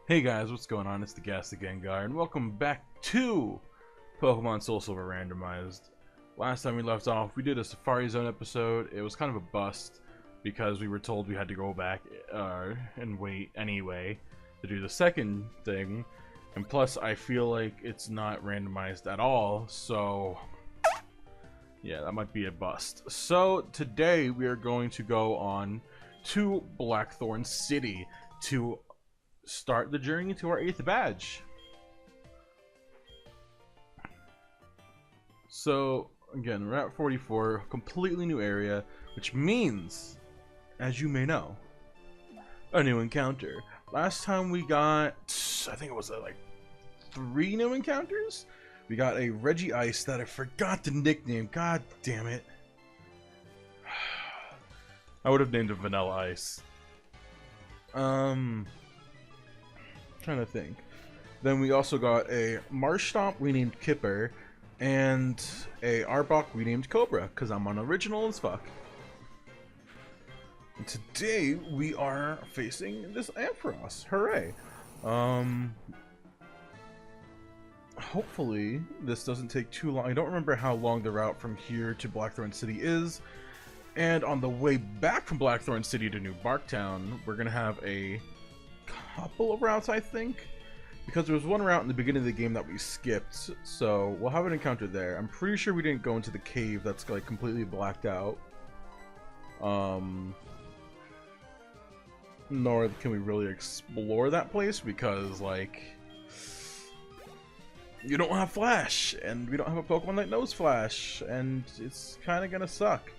Hey guys, what's going on? It's the Gas Gengar, and welcome back to Pokemon SoulSilver Randomized. Last time we left off, we did a Safari Zone episode. It was kind of a bust because we were told we had to go back and wait anyway to do the second thing. And plus, I feel like it's not randomized at all, so yeah, that might be a bust. So today we are going to go on to Blackthorn City to start the journey to our 8th badge. So again, Route 44, completely new area, which means, as you may know, a new encounter. Last time we got, I think it was like 3 new encounters. We got a Regice that I forgot the nickname. God damn it. I would have named it Vanilla Ice. Trying to think. Then we also got a Marshtomp we named Kipper, and a Arbok we named Cobra, because I'm unoriginal as fuck. And today we are facing this Ampharos. Hooray! Hopefully this doesn't take too long. I don't remember how long the route from here to Blackthorn City is. And on the way back from Blackthorn City to New Barktown, we're gonna have a couple of routes, I think, because there was one route in the beginning of the game that we skipped, so we'll have an encounter there. I'm pretty sure we didn't go into the cave that's like completely blacked out, nor can we really explore that place because like you don't have Flash and we don't have a Pokemon that knows Flash, and it's kind of gonna suck.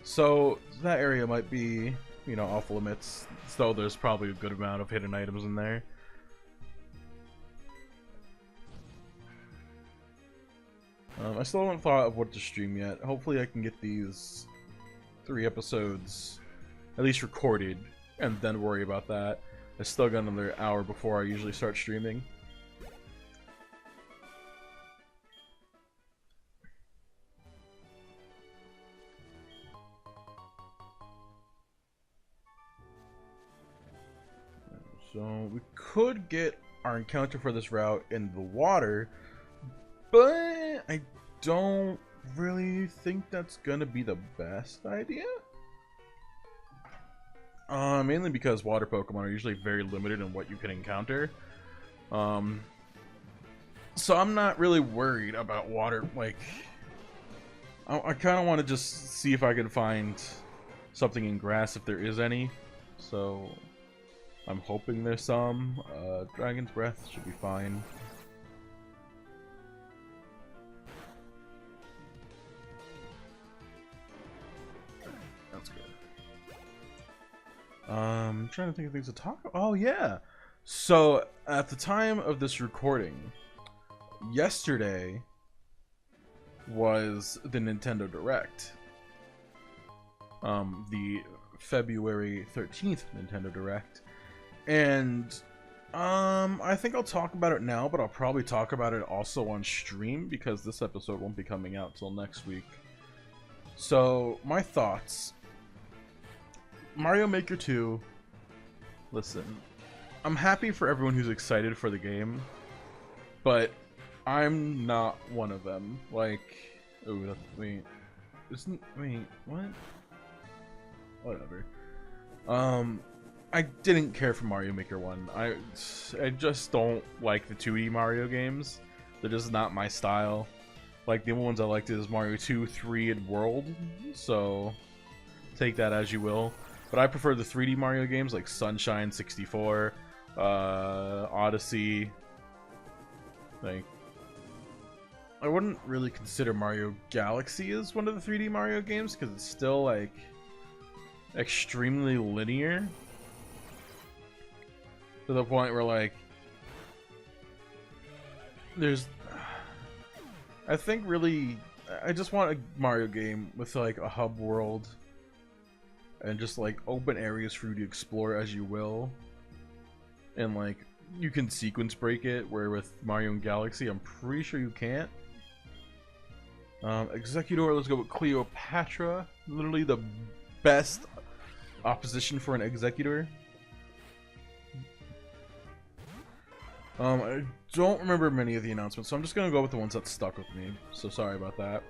So that area might be, you know, off limits, so there's probably a good amount of hidden items in there. I still haven't thought of what to stream yet. Hopefully I can get these 3 episodes at least recorded and then worry about that. I still got another hour before I usually start streaming. So we could get our encounter for this route in the water, but I don't really think that's gonna be the best idea. Mainly because water Pokemon are usually very limited in what you can encounter. So I'm not really worried about water. Like, I kind of want to just see if I can find something in grass if there is any. So I'm hoping there's some. Dragon's Breath should be fine. That's good. I'm trying to think of things to talk about. Oh yeah! So, at the time of this recording, yesterday was the Nintendo Direct. The February 13th Nintendo Direct. And I think I'll talk about it now, but I'll probably talk about it also on stream because this episode won't be coming out till next week. So, my thoughts. Mario Maker 2. Listen, I'm happy for everyone who's excited for the game, but I'm not one of them. Like, oh, wait, what? Whatever. I didn't care for Mario Maker 1. I just don't like the 2D Mario games. They're just not my style. Like, the only ones I liked is Mario 2, 3, and World. So, take that as you will. But I prefer the 3D Mario games like Sunshine 64, Odyssey. Like, I wouldn't really consider Mario Galaxy as one of the 3D Mario games because it's still, like, extremely linear. To the point where, like, I think really, I just want a Mario game with, like, a hub world. And just, like, open areas for you to explore as you will. And, like, you can sequence break it, where with Mario and Galaxy, I'm pretty sure you can't. Executor, let's go with Cleopatra. Literally the best opposition for an Executor. I don't remember many of the announcements, so I'm just gonna go with the ones that stuck with me. So sorry about that.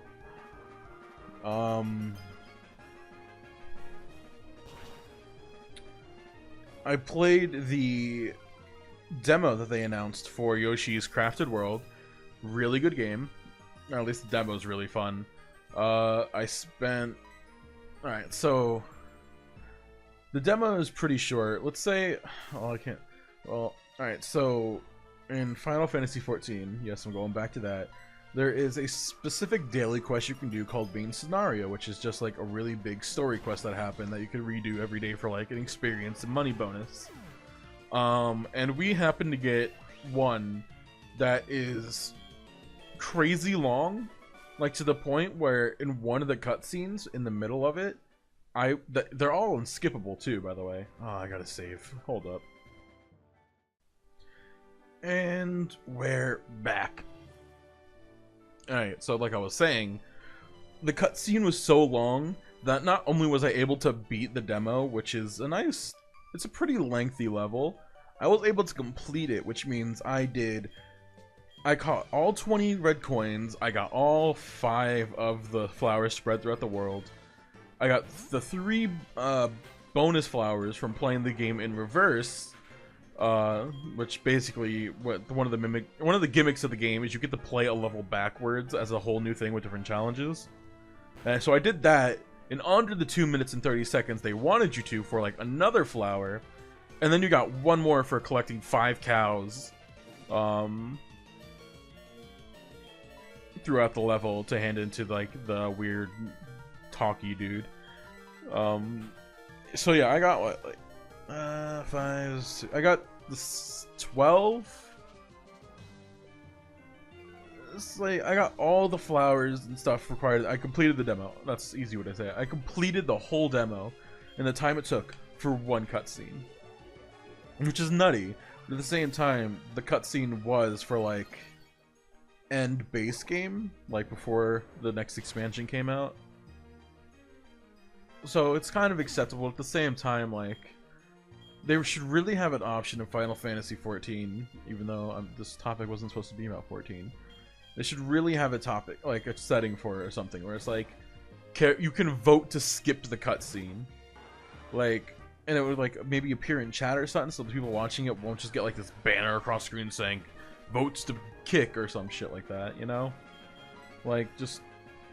I played the demo that they announced for Yoshi's Crafted World. Really good game. Or at least the demo is really fun. I spent... Alright, so... The demo is pretty short. Let's say... Oh, I can't... Well, alright, so... In Final Fantasy XIV, yes, I'm going back to that, there is a specific daily quest you can do called Main Scenario, which is just like a really big story quest that happened that you can redo every day for like an experience and money bonus. And we happen to get one that is crazy long, like to the point where in one of the cutscenes in the middle of it, they're all unskippable too, by the way. Oh, I gotta save. Hold up. And we're back. Alright, so like I was saying, the cutscene was so long that not only was I able to beat the demo, which is it's a pretty lengthy level, I was able to complete it, which means I caught all 20 red coins, I got all 5 of the flowers spread throughout the world, I got the 3 bonus flowers from playing the game in reverse, which basically one of the gimmicks of the game is you get to play a level backwards as a whole new thing with different challenges. And so I did that in under the 2 minutes and 30 seconds they wanted you to for like another flower, and then you got one more for collecting 5 cows throughout the level to hand into like the weird talky dude. So yeah, I got what, like 5. I got this 12. It's like I got all the flowers and stuff required. I completed the demo. That's easy what I say. I completed the whole demo in the time it took for one cutscene, which is nutty. But at the same time, the cutscene was for like end base game, like before the next expansion came out. So it's kind of acceptable. At the same time, like, they should really have an option in Final Fantasy XIV, even though this topic wasn't supposed to be about 14. They should really have a topic, like a setting for it or something, where it's like, you can vote to skip the cutscene. Like, and it would like maybe appear in chat or something, so the people watching it won't just get like this banner across screen saying, votes to kick or some shit like that, you know? Like, just,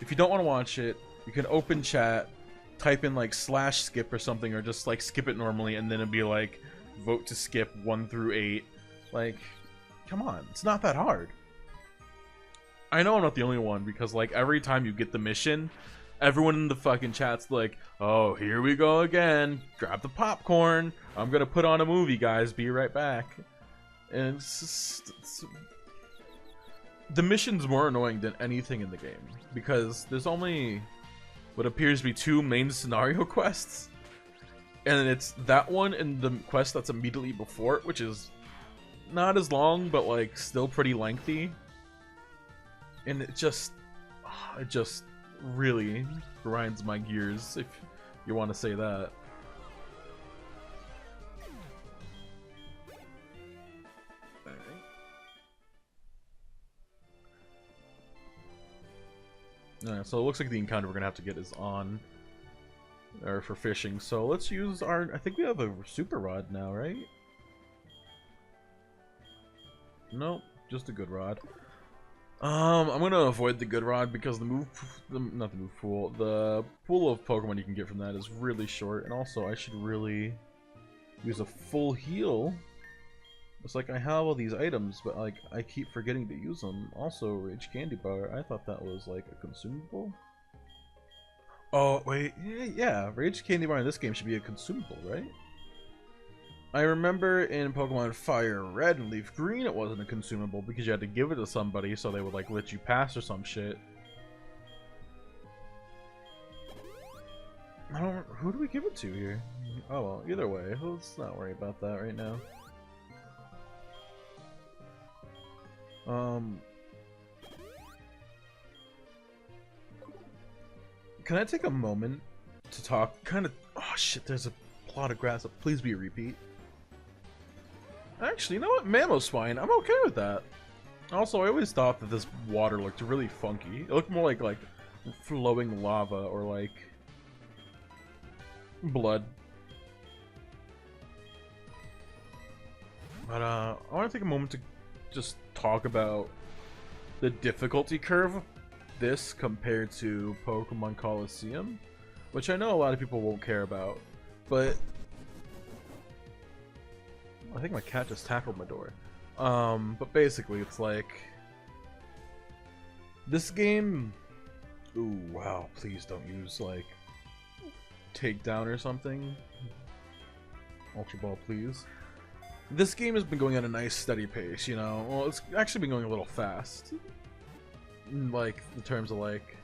if you don't want to watch it, you can open chat, type in like /skip or something, or just like skip it normally, and then it'd be like vote to skip 1 through 8. Like, come on, it's not that hard. I know I'm not the only one, because like every time you get the mission, everyone in the fucking chat's like, oh, here we go again, grab the popcorn, I'm gonna put on a movie, guys, be right back. And the mission's more annoying than anything in the game, because there's only what appears to be 2 main scenario quests, and it's that one and the quest that's immediately before it, which is not as long but like still pretty lengthy, and it just really grinds my gears, if you want to say that. So it looks like the encounter we're gonna have to get is on, or for fishing. So let's use our. I think we have a super rod now, right? Nope, just a good rod. I'm gonna avoid the good rod because the pool of Pokemon you can get from that is really short, and also I should really use a full heal. It's like I have all these items, but like I keep forgetting to use them. Also, Rage Candy Bar, I thought that was like a consumable. Oh wait, yeah, Rage Candy Bar in this game should be a consumable, right? I remember in Pokemon Fire Red and Leaf Green it wasn't a consumable because you had to give it to somebody so they would like let you pass or some shit. I don't. Who do we give it to here? Oh well, either way, let's not worry about that right now. Can I take a moment to talk? Oh shit, there's a plot of grass. Please be a repeat. Actually, you know what? Mammoth's fine. I'm okay with that. Also, I always thought that this water looked really funky. It looked more like flowing lava or like blood. But I want to take a moment to just talk about the difficulty curve of this compared to Pokemon Coliseum, which I know a lot of people won't care about, but I think my cat just tackled my door. But basically it's like this game. Ooh, wow, please don't use like takedown or something. Ultra Ball, please. This game has been going at a nice steady pace, you know. Well, it's actually been going a little fast. Like, in terms of like,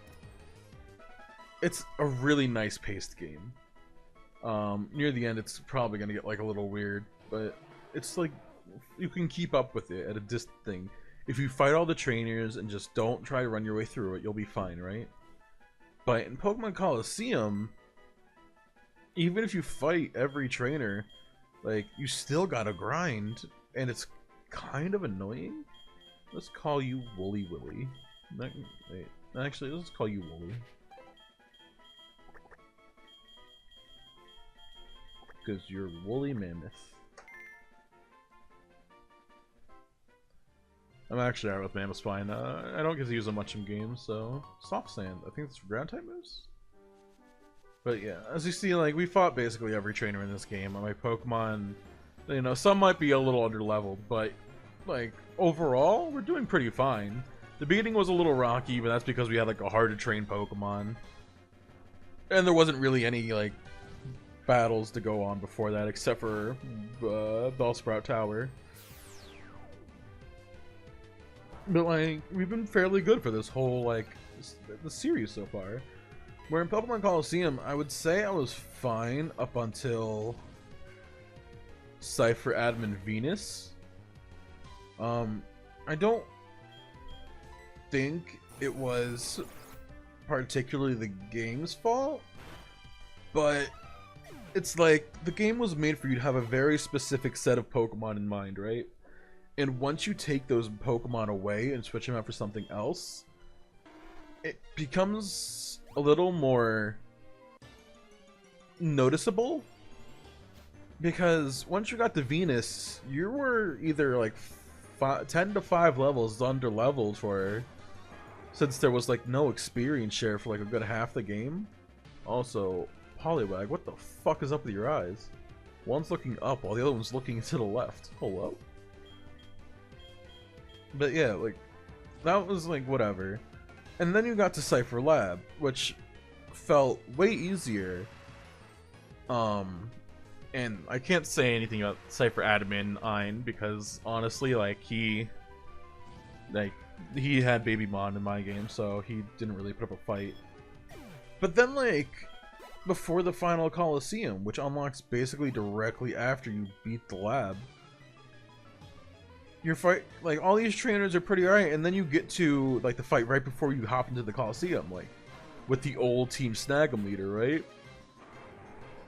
it's a really nice paced game. Near the end, it's probably gonna get like a little weird, but it's like you can keep up with it at a distant thing. If you fight all the trainers and just don't try to run your way through it, you'll be fine, right? But in Pokemon Coliseum, even if you fight every trainer, like, you still gotta grind, and it's kind of annoying. Let's call you Woolly Willy. Wait, actually, let's call you Woolly. Because you're Woolly Mammoth. I'm actually alright with Mammoth's fine. I don't get to use them much in games, so... Soft Sand. I think it's ground type moves? But yeah, as you see, like, we fought basically every trainer in this game. My Pokemon, you know, some might be a little under-leveled, but, like, overall, we're doing pretty fine. The beginning was a little rocky, but that's because we had, like, a hard-to-train Pokemon. And there wasn't really any, like, battles to go on before that, except for Bellsprout Tower. But, like, we've been fairly good for this whole, like, the series so far. Where in Pokemon Coliseum, I would say I was fine up until Cypher Admin Venus. I don't think it was particularly the game's fault, but it's like the game was made for you to have a very specific set of Pokemon in mind, right? And once you take those Pokemon away and switch them out for something else, it becomes a little more noticeable, because once you got to Venus, you were either like 10 to 5 levels under leveled for, since there was like no experience share for like a good half the game. Also, Poliwag, what the fuck is up with your eyes? One's looking up while the other one's looking to the left. Hello? But yeah, like, that was like whatever. And then you got to Cypher Lab, which felt way easier. And I can't say anything about Cypher Admin Ein, because honestly, like, he had Baby Mon in my game, so he didn't really put up a fight. But then, like, before the final Coliseum, which unlocks basically directly after you beat the lab, your fight, like, all these trainers are pretty alright, and then you get to, like, the fight right before you hop into the Coliseum, like, with the old Team Snag'em leader, right?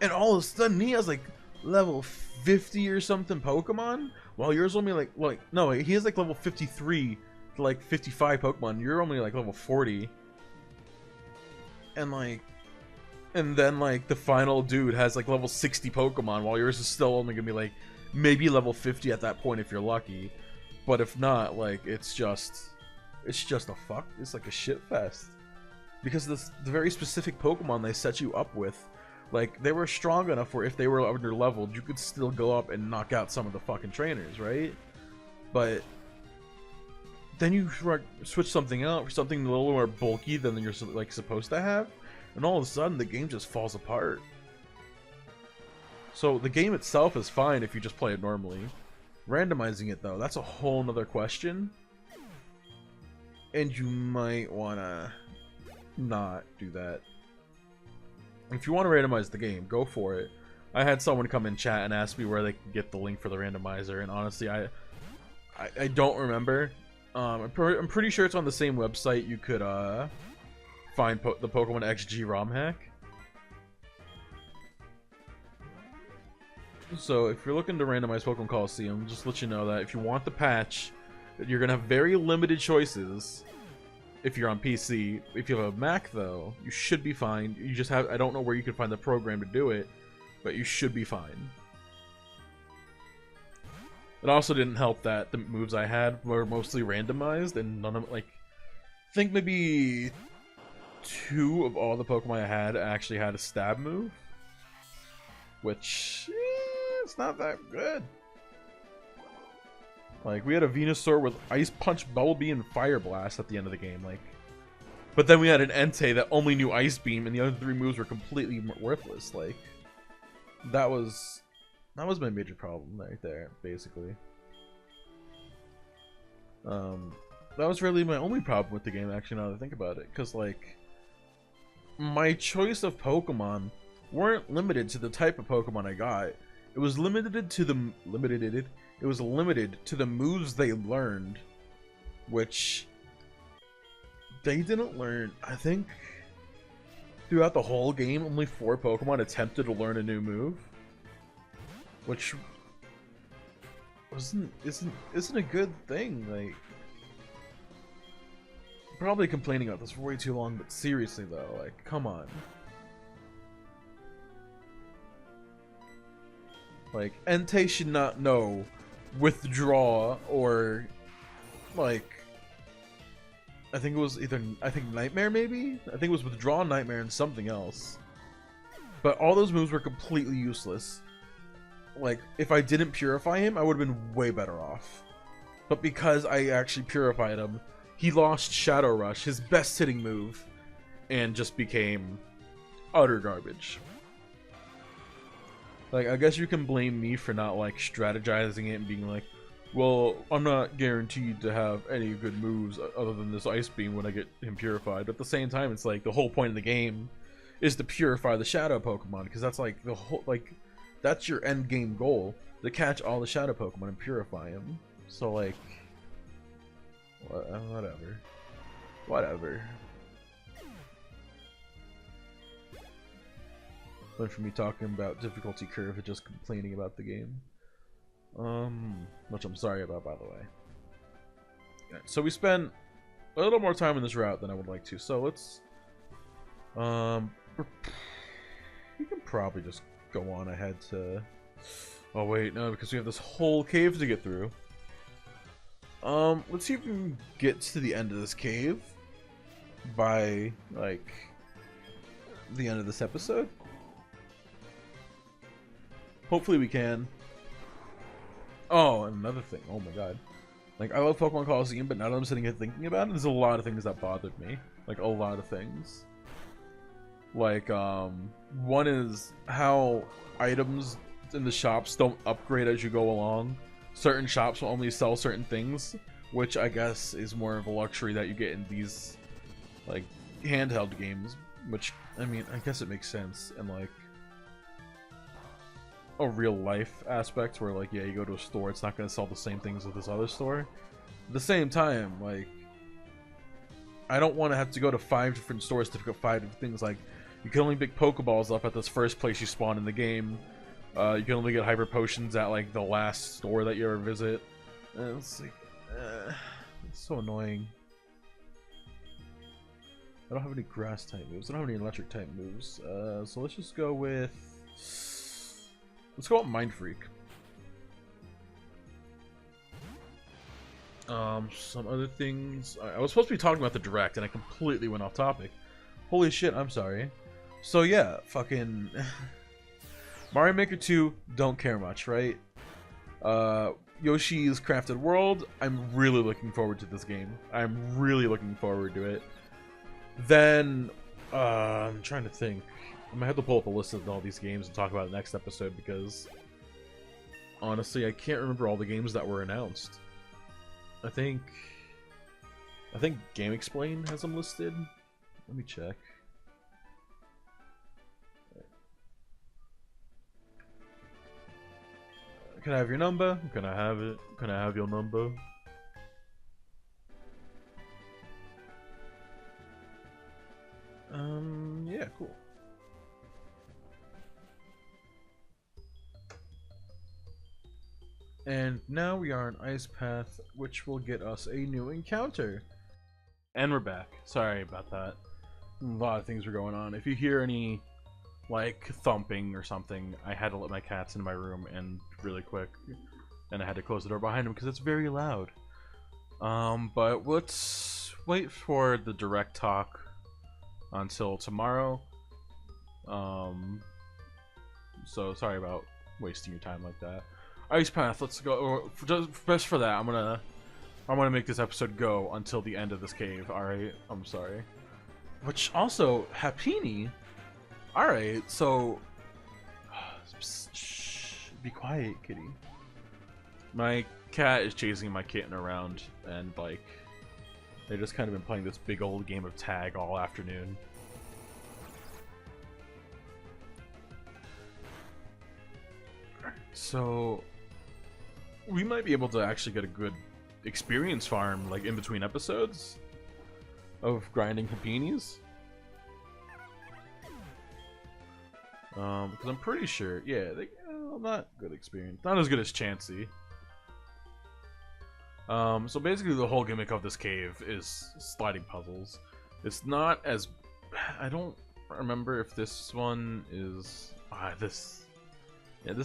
And all of a sudden, he has, like, level 50 or something Pokemon, while yours only, like, no, he has, like, level 53 to, like, 55 Pokemon. You're only, like, level 40. And, like, and then, like, the final dude has, like, level 60 Pokemon, while yours is still only gonna be, like, maybe level 50 at that point if you're lucky. But if not, like, it's just a fuck. It's like a shit fest. Because the very specific Pokemon they set you up with, like, they were strong enough where if they were under leveled, you could still go up and knock out some of the fucking trainers, right? But then you switch something out for something a little more bulky than you're, like, supposed to have, and all of a sudden the game just falls apart. So the game itself is fine if you just play it normally. Randomizing it, though, that's a whole nother question. And you might wanna not do that. If you want to randomize the game, go for it. I had someone come in chat and ask me where they could get the link for the randomizer, and honestly, I don't remember. I'm pretty sure it's on the same website you could find the Pokemon XG ROM hack. So if you're looking to randomize Pokemon Coliseum, just let you know that if you want the patch, you're gonna have very limited choices. If you're on PC, if you have a Mac though, you should be fine. You just have, I don't know where you can find the program to do it, but you should be fine. It also didn't help that the moves I had were mostly randomized, and none of, like, I think maybe 2 of all the Pokemon I had actually had a stab move, which it's not that good. Like, we had a Venusaur with Ice Punch, Bubble Beam, and Fire Blast at the end of the game, like. But then we had an Entei that only knew Ice Beam, and the other 3 moves were completely worthless. Like, that was my major problem right there, basically. That was really my only problem with the game, actually, now that I think about it, because, like, my choice of Pokemon weren't limited to the type of Pokemon I got. It was limited to the moves they learned, which they didn't learn. I think throughout the whole game, only 4 Pokemon attempted to learn a new move, which isn't a good thing. Like, I'm probably complaining about this for way too long, but seriously though, like, come on. Like, Entei should not know Withdraw or, like, I think it was Nightmare, maybe? I think it was Withdraw, Nightmare, and something else. But all those moves were completely useless. Like, if I didn't purify him, I would have been way better off. But because I actually purified him, he lost Shadow Rush, his best hitting move, and just became utter garbage. Like, I guess you can blame me for not, like, strategizing it and being like, well, I'm not guaranteed to have any good moves other than this Ice Beam when I get him purified. But at the same time, it's like the whole point of the game is to purify the Shadow Pokemon, because that's like the whole, like, that's your end game goal, to catch all the Shadow Pokemon and purify them. So, like, whatever. Went from me talking about difficulty curve to just complaining about the game. Which I'm sorry about, by the way. Yeah, so we spent a little more time in this route than I would like to. So let's, we can probably just go on ahead to. Oh wait, no, because we have this whole cave to get through. Let's see if we can get to the end of this cave by, like, the end of this episode. Hopefully we can. Oh, and another thing. Oh my god. Like, I love Pokemon Coliseum, but now that I'm sitting here thinking about it, there's a lot of things that bothered me. Like, a lot of things. Like, one is how items in the shops don't upgrade as you go along. Certain shops will only sell certain things, which I guess is more of a luxury that you get in these, like, handheld games. Which, I mean, I guess it makes sense. And, like, a real life aspect where, like, yeah, you go to a store, it's not going to sell the same things as this other store. At the same time, like, I don't want to have to go to 5 different stores to pick up 5 different things. Like, you can only pick Pokeballs up at this first place you spawn in the game. You can only get Hyper Potions at, like, the last store that you ever visit. And it's like, it's so annoying. I don't have any grass type moves. I don't have any electric type moves. So let's just go with. Let's go with Mind Freak. Some other things. I was supposed to be talking about the Direct, and I completely went off topic. Holy shit, I'm sorry. So yeah, fucking Mario Maker 2, don't care much, right? Yoshi's Crafted World, I'm really looking forward to this game. I'm really looking forward to it. Then, I'm trying to think. I'm gonna have to pull up a list of all these games and talk about it next episode, because honestly, I can't remember all the games that were announced. I think Game Explain has them listed. Let me check. Can I have your number? Can I have it? Can I have your number? Yeah, cool. And now we are on Ice Path, which will get us a new encounter. And we're back. Sorry about that. A lot of things were going on. If you hear any, like, thumping or something, I had to let my cats into my room and really quick. And I had to close the door behind them because it's very loud. But let's wait for the direct talk until tomorrow. So sorry about wasting your time like that. Ice Path, let's go. Just for that, I'm gonna make this episode go until the end of this cave. All right, I'm sorry. Which also, Happini. All right, so shh, be quiet, kitty. My cat is chasing my kitten around, and like they just kind of been playing this big old game of tag all afternoon. So we might be able to actually get a good experience farm like in between episodes of grinding Hapinis. Because I'm pretty sure, yeah, not good experience, not as good as Chansey. So basically the whole gimmick of this cave is sliding puzzles. It's not as, I don't remember if this one is, this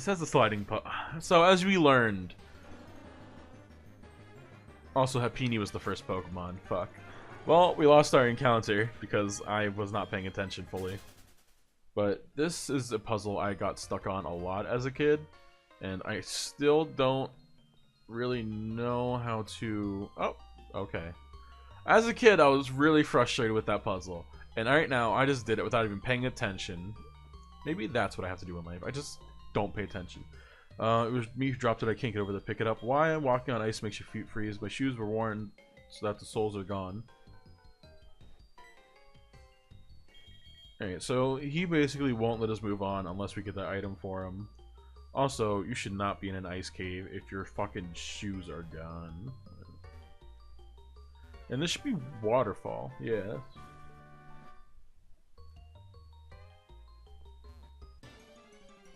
has a sliding puzzle. So as we learned, also Happini was the first Pokemon, fuck. Well, we lost our encounter because I was not paying attention fully. But this is a puzzle I got stuck on a lot as a kid, and I still don't really know how to... Oh, okay. As a kid, I was really frustrated with that puzzle, and right now, I just did it without even paying attention. Maybe that's what I have to do in life. I just don't pay attention. It was me who dropped it. I can't get over to pick it up. Why I'm walking on ice makes your feet freeze. My shoes were worn so that the soles are gone. Alright, so he basically won't let us move on unless we get that item for him. Also, you should not be in an ice cave if your fucking shoes are gone. And this should be waterfall, yeah.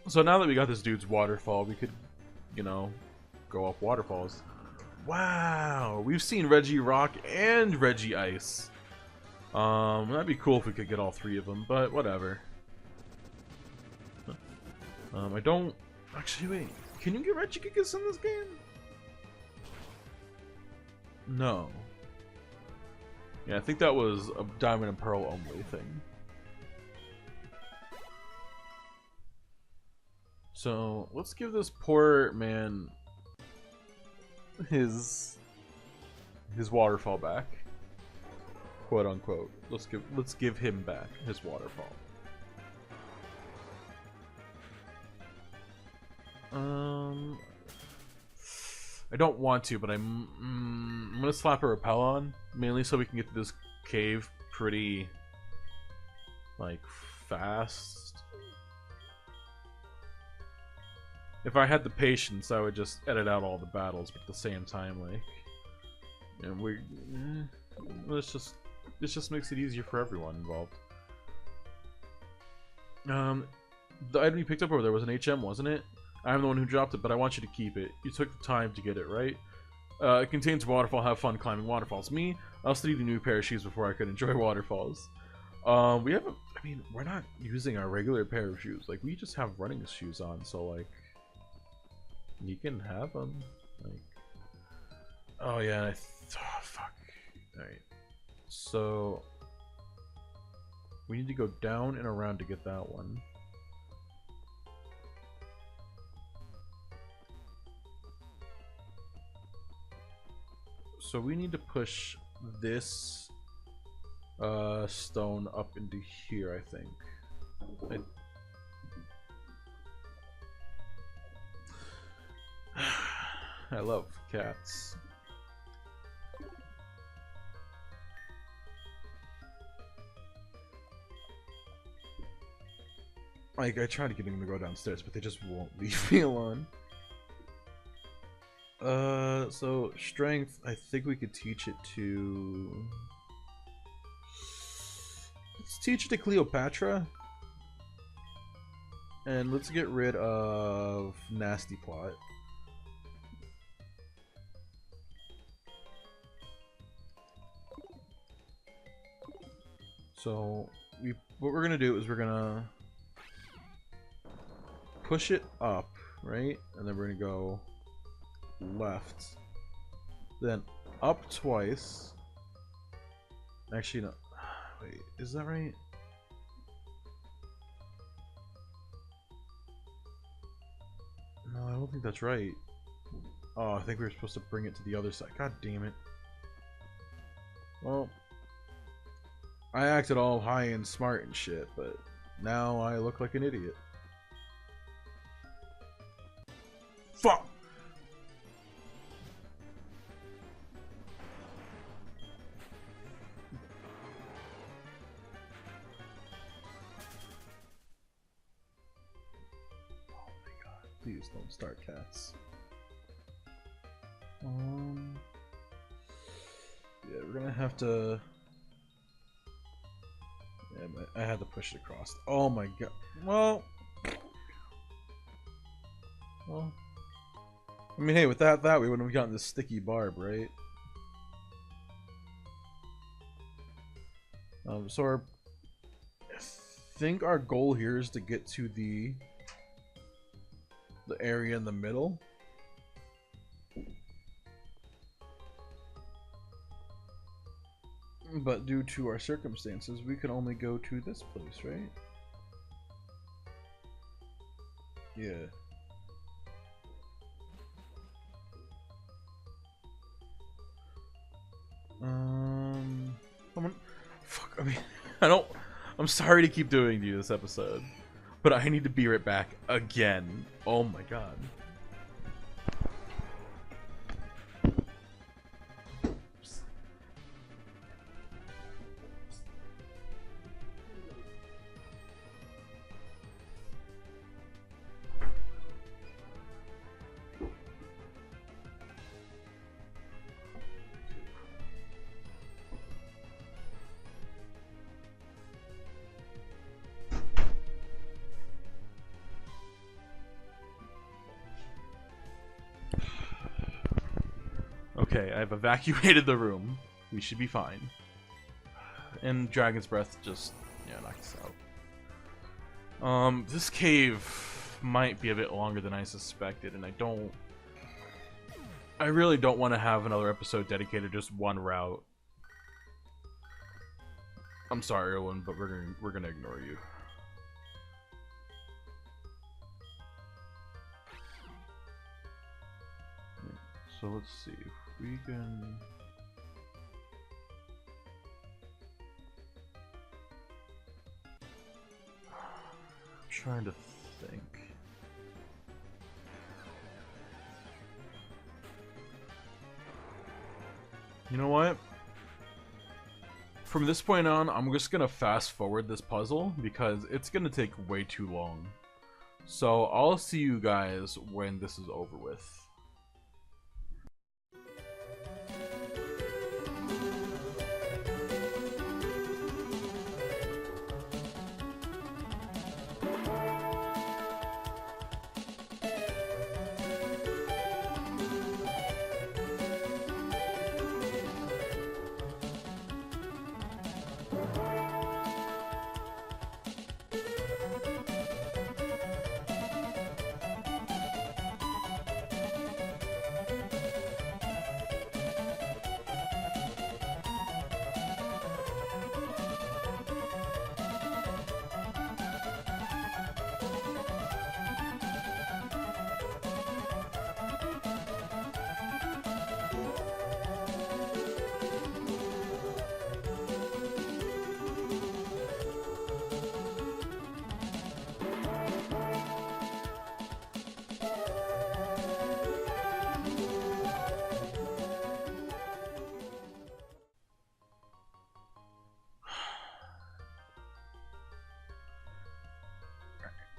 So now that we got this dude's waterfall, we could, you know, go up waterfalls. Wow, we've seen Reggie Rock and Reggie Ice. That'd be cool if we could get all three of them, but whatever. I don't... Actually, wait. Can you get Regigigas in this game? No. Yeah, I think that was a Diamond and Pearl only thing. So, let's give this poor man his waterfall back. Quote unquote. Let's give him back his waterfall. I don't want to, but I'm gonna slap a repel on, mainly so we can get to this cave pretty like fast. If I had the patience, I would just edit out all the battles, but at the same time, like, and this just makes it easier for everyone involved. The item you picked up over there was an HM, wasn't it? I'm the one who dropped it, but I want you to keep it. You took the time to get it, right? It contains waterfall. Have fun climbing waterfalls. Me, I'll still need a new pair of shoes before I could enjoy waterfalls. We have I mean, we're not using our regular pair of shoes. Like, we just have running shoes on, so, like, you can have them. Like, oh, yeah, oh, fuck. Alright. So, we need to go down and around to get that one. So we need to push this stone up into here, I think. I love cats. Like, I try to get them to go downstairs, but they just won't leave me alone. So strength, I think we could teach it to... Let's teach it to Cleopatra. And let's get rid of Nasty Plot. So what we're gonna do is we're gonna push it up, right? And then we're gonna go left, then up twice. Actually, no. Wait, is that right? No, I don't think that's right. Oh, I think we were supposed to bring it to the other side. God damn it. Well, I acted all high and smart and shit, but now I look like an idiot. Fuck! Oh my god, please don't start, cats. Yeah, we're gonna have to... Yeah, I had to push it across. Oh my god. Well... I mean, hey, without that, we wouldn't have gotten this sticky barb, right? So I think our goal here is to get to the area in the middle. But due to our circumstances, we can only go to this place, right? Yeah. Come on. Fuck, I mean, I'm sorry to keep doing to you this episode, but I need to be right back again. Oh my god. Okay, I've evacuated the room. We should be fine. And Dragon's Breath just, yeah, knocked us out. This cave might be a bit longer than I suspected, and I really don't want to have another episode dedicated to just one route. I'm sorry, Erwin, but we're gonna ignore you. So let's see if we can... I'm trying to think. You know what? From this point on, I'm just gonna fast forward this puzzle because it's gonna take way too long. So I'll see you guys when this is over with.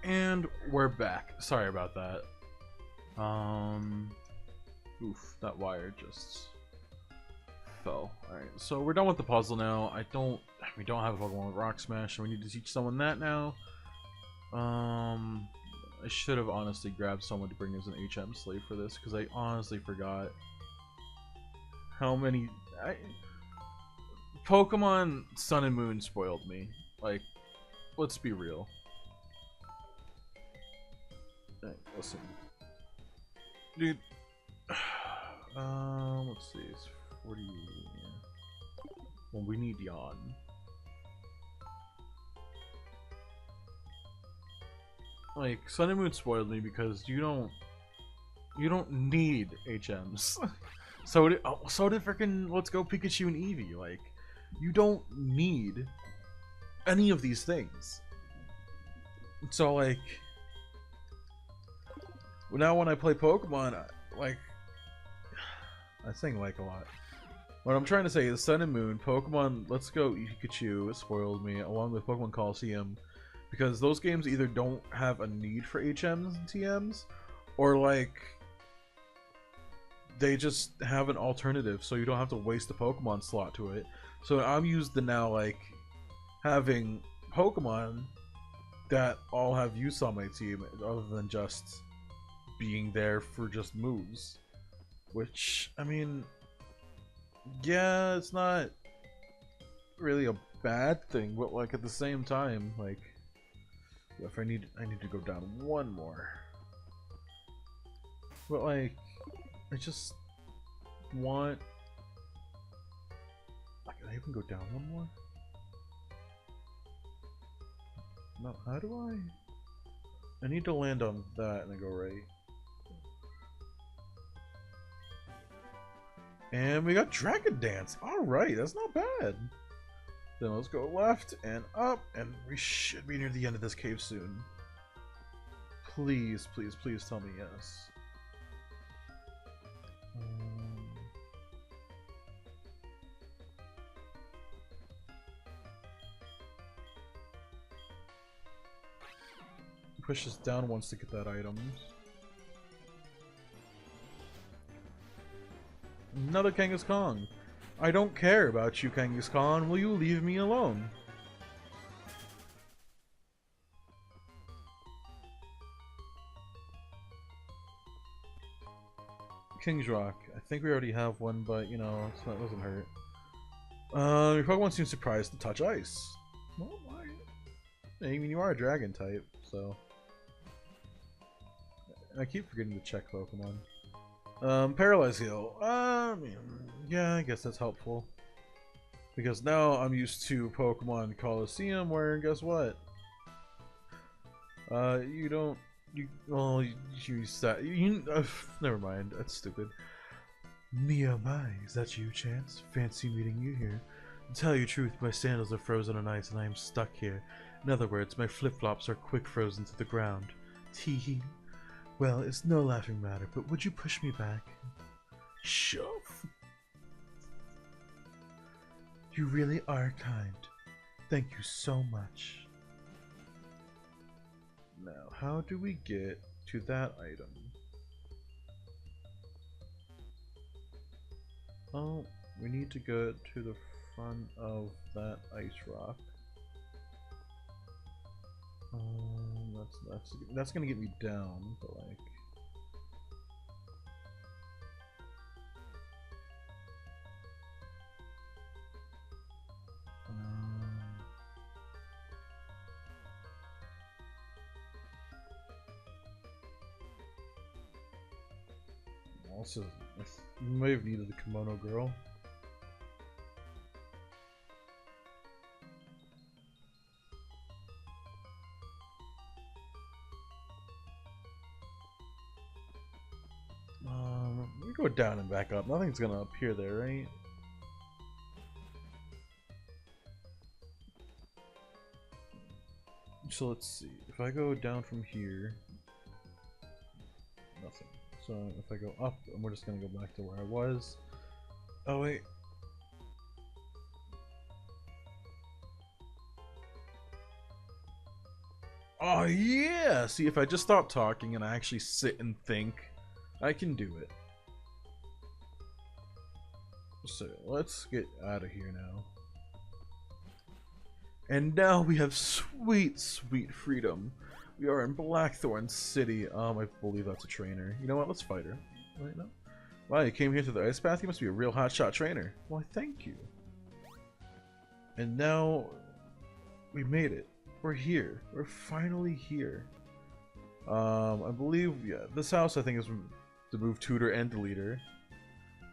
And we're back. Sorry about that. Oof, that wire just fell. Alright, so we're done with the puzzle now. We don't have a Pokemon with Rock Smash, and we need to teach someone that now. I should have honestly grabbed someone to bring as an HM slave for this, because I honestly forgot how many... Pokemon Sun and Moon spoiled me. Like, let's be real. Hey, listen. Dude. Let's see. It's 40. Well, we need Yawn. Like, Sun and Moon spoiled me because you don't need HMs. so did freaking Let's Go Pikachu and Eevee. Like, you don't need any of these things. So like, now when I play Pokemon, like, I sing like a lot. What I'm trying to say is Sun and Moon, Pokemon Let's Go Pikachu spoiled me, along with Pokemon Coliseum, because those games either don't have a need for HMs and TMs, or like, they just have an alternative, so you don't have to waste a Pokemon slot to it. So I'm used to now, like, having Pokemon that all have use on my team, other than just being there for just moves. Which, I mean, yeah, it's not really a bad thing, but like at the same time, like, if I need to go down one more. But like, I just want. Can I even go down one more? No, how do I? I need to land on that and then go right. And we got Dragon Dance. Alright, that's not bad. Then let's go left and up, and we should be near the end of this cave soon. Please, please, please tell me yes. Push us down once to get that item. Another Kangaskhan. I don't care about you, Kangaskhan. Will you leave me alone? King's Rock. I think we already have one, but you know, it doesn't hurt. Your Pokemon seems surprised to touch ice. Well, why? I mean, you are a dragon type, so. I keep forgetting to check Pokemon. Paralyze Heal. I mean, yeah, I guess that's helpful. Because now I'm used to Pokemon Coliseum, where guess what? You don't. Never mind. That's stupid. Me oh my, is that you, Chance? Fancy meeting you here. To tell you the truth, my sandals are frozen on ice and I am stuck here. In other words, my flip-flops are quick frozen to the ground. Tee-hee. Well, it's no laughing matter, but would you push me back? Shove. You really are kind. Thank you so much. Now, how do we get to that item? Oh, we need to go to the front of that ice rock. That's gonna get me down, but like. Also, I may have needed the kimono girl. We go down and back up. Nothing's gonna appear there, right? So let's see. If I go down from here, nothing. So if I go up, and we're just gonna go back to where I was. Oh wait. Oh yeah! See, if I just stop talking and I actually sit and think, I can do it. So let's get out of here now. And now we have sweet, sweet freedom. We are in Blackthorn City. I believe that's a trainer. You know what? Let's fight her. Right now. Wow, you came here through the ice path? You must be a real hotshot trainer. Why, thank you. And now we made it. We're here. We're finally here. I believe, yeah, this house I think is the move tutor and deleter.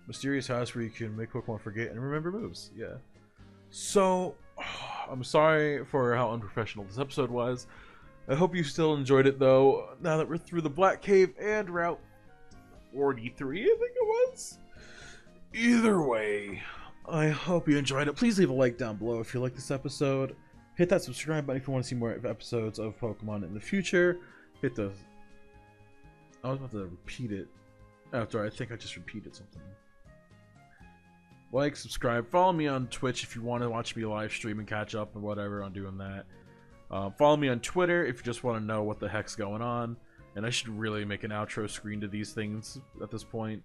Mysterious house where you can make Pokemon forget and remember moves. Yeah. So, I'm sorry for how unprofessional this episode was. I hope you still enjoyed it though. Now that we're through the Black Cave and Route 43, I think it was. Either way, I hope you enjoyed it. Please leave a like down below if you like this episode. Hit that subscribe button if you want to see more episodes of Pokemon in the future. Hit the... I was about to repeat it after I think I just repeated something. Like, subscribe, follow me on Twitch if you want to watch me live stream and catch up and whatever on doing that. Follow me on Twitter if you just want to know what the heck's going on. And I should really make an outro screen to these things at this point.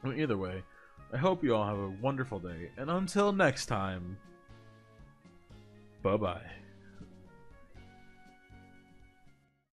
Well, either way, I hope you all have a wonderful day. And until next time, bye-bye.